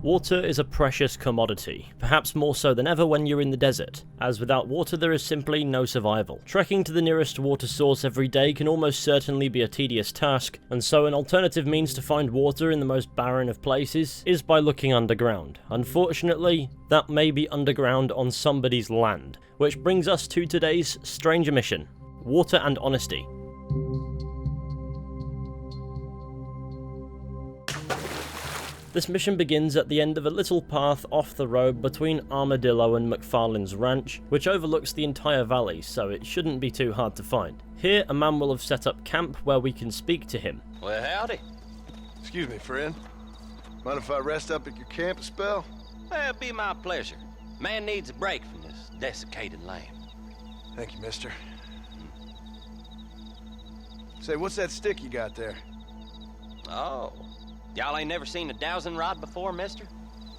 Water is a precious commodity, perhaps more so than ever when you're in the desert, as without water there is simply no survival. Trekking to the nearest water source every day can almost certainly be a tedious task, and so an alternative means to find water in the most barren of places is by looking underground. Unfortunately, that may be underground on somebody's land, which brings us to today's stranger mission: water and honesty. This mission begins at the end of a little path off the road between Armadillo and McFarlane's ranch, which overlooks the entire valley, so it shouldn't be too hard to find. Here, a man will have set up camp where we can speak to him. Well, howdy. Excuse me, friend. Mind if I rest up at your camp a spell? Well, it'd be my pleasure. Man needs a break from this desiccated land. Thank you, mister. Say, what's that stick you got there? Oh. Y'all ain't never seen a dowsing rod before, mister?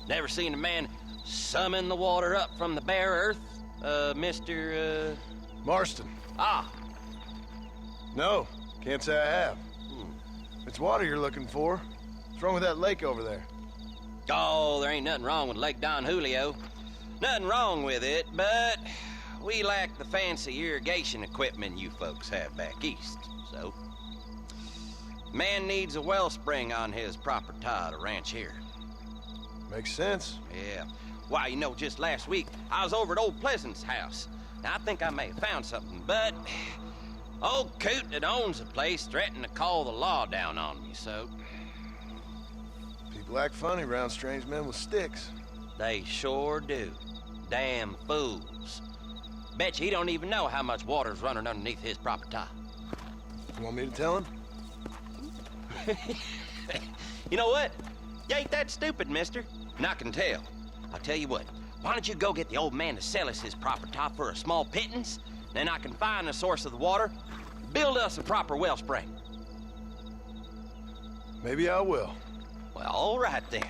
Never seen a man summon the water up from the bare earth? Mr. Marston. Ah. No, can't say I have. It's water you're looking for. What's wrong with that lake over there? Oh, there ain't nothing wrong with Lake Don Julio. Nothing wrong with it, but we lack the fancy irrigation equipment you folks have back east, so... Man needs a wellspring on his property to ranch here. Makes sense. Yeah. Why, you know, just last week, I was over at old Pleasant's house. Now, I think I may have found something, but... old coot that owns the place threatened to call the law down on me, so... People act funny around strange men with sticks. They sure do. Damn fools. Bet you he don't even know how much water's running underneath his property. You want me to tell him? You know what? You ain't that stupid, mister. And I can tell. I'll tell you what. Why don't you go get the old man to sell us his property for a small pittance? Then I can find the source of the water, build us a proper wellspring. Maybe I will. Well, all right then.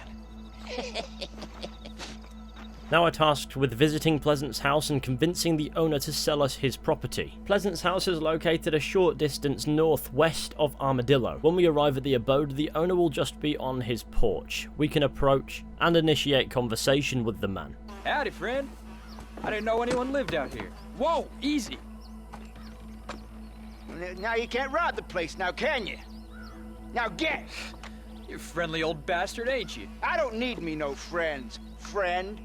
Now we're tasked with visiting Pleasant's house and convincing the owner to sell us his property. Pleasant's house is located a short distance northwest of Armadillo. When we arrive at the abode, the owner will just be on his porch. We can approach and initiate conversation with the man. Howdy, friend. I didn't know anyone lived out here. Whoa, easy. Now you can't rob the place now, can you? Now get! You friendly old bastard, ain't you? I don't need me no friends, friend.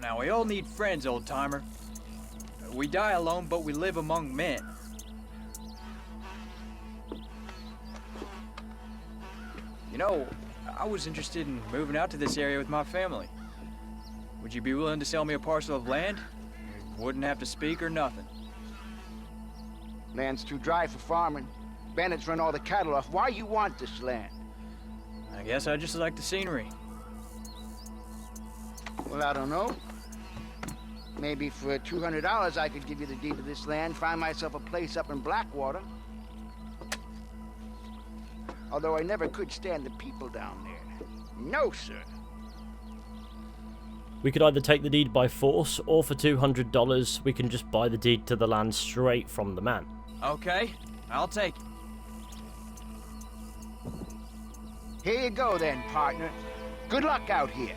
Now, we all need friends, old-timer. We die alone, but we live among men. You know, I was interested in moving out to this area with my family. Would you be willing to sell me a parcel of land? You wouldn't have to speak or nothing. Land's too dry for farming. Bandits run all the cattle off. Why you want this land? I guess I just like the scenery. Well, I don't know. Maybe for $200 I could give you the deed to this land, find myself a place up in Blackwater. Although I never could stand the people down there. No, sir. We could either take the deed by force, or for $200 we can just buy the deed to the land straight from the man. Okay, I'll take it. Here you go then, partner. Good luck out here.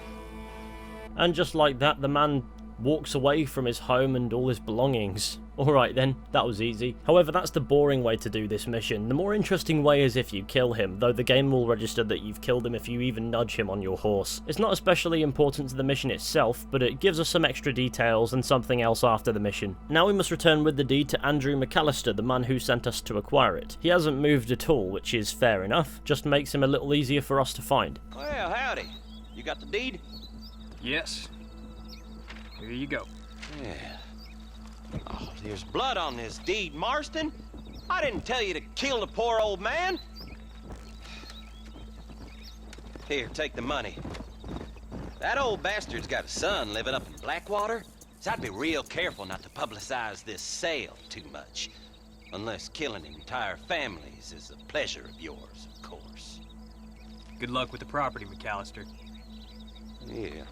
And just like that, the man walks away from his home and all his belongings. Alright then, that was easy. However, that's the boring way to do this mission. The more interesting way is if you kill him, though the game will register that you've killed him if you even nudge him on your horse. It's not especially important to the mission itself, but it gives us some extra details and something else after the mission. Now we must return with the deed to Andrew McAllister, the man who sent us to acquire it. He hasn't moved at all, which is fair enough, just makes him a little easier for us to find. Well, howdy. You got the deed? Yes. Here you go. Yeah. Oh, there's blood on this deed, Marston. I didn't tell you to kill the poor old man. Here, take the money. That old bastard's got a son living up in Blackwater, so I'd be real careful not to publicize this sale too much. Unless killing entire families is a pleasure of yours, of course. Good luck with the property, McAllister. Yeah.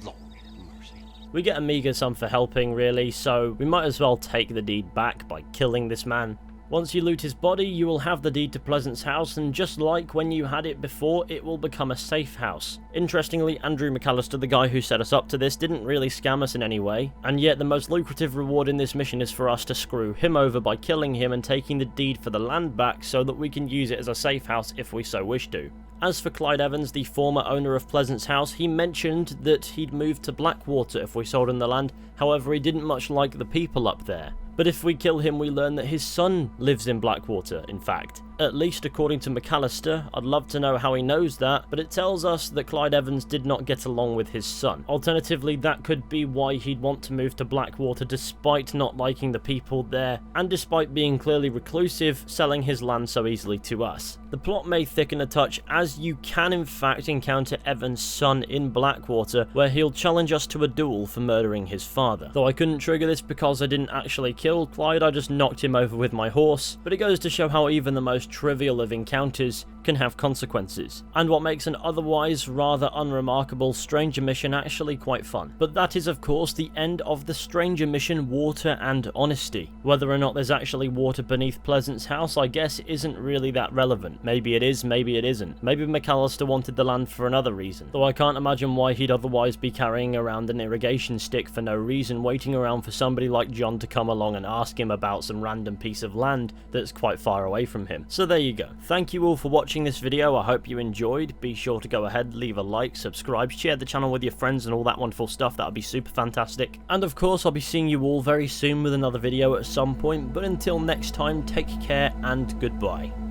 Lord have mercy. We get a meager sum for helping, really, so we might as well take the deed back by killing this man. Once you loot his body, you will have the deed to Pleasant's house, and just like when you had it before, it will become a safe house. Interestingly, Andrew McAllister, the guy who set us up to this, didn't really scam us in any way, and yet the most lucrative reward in this mission is for us to screw him over by killing him and taking the deed for the land back so that we can use it as a safe house if we so wish to. As for Clyde Evans, the former owner of Pleasant's house, he mentioned that he'd move to Blackwater if we sold him the land, however he didn't much like the people up there. But if we kill him, we learn that his son lives in Blackwater, in fact. At least according to McAllister. I'd love to know how he knows that, but it tells us that Clyde Evans did not get along with his son. Alternatively, that could be why he'd want to move to Blackwater despite not liking the people there, and despite being clearly reclusive, selling his land so easily to us. The plot may thicken a touch, as you can in fact encounter Evans' son in Blackwater, where he'll challenge us to a duel for murdering his father. Though I couldn't trigger this because I didn't actually kill Clyde, I just knocked him over with my horse, but it goes to show how even the most trivial of encounters can have consequences, and what makes an otherwise rather unremarkable Stranger mission actually quite fun. But that is of course the end of the Stranger mission, Water and Honesty. Whether or not there's actually water beneath Pleasant's house, I guess isn't really that relevant. Maybe it is, maybe it isn't. Maybe McAllister wanted the land for another reason, though I can't imagine why he'd otherwise be carrying around an irrigation stick for no reason, waiting around for somebody like John to come along and ask him about some random piece of land that's quite far away from him. So there you go. Thank you all for watching this video. I hope you enjoyed. Be sure to go ahead, leave a like, subscribe, share the channel with your friends and all that wonderful stuff. That would be super fantastic. And of course, I'll be seeing you all very soon with another video at some point. But until next time, take care and goodbye.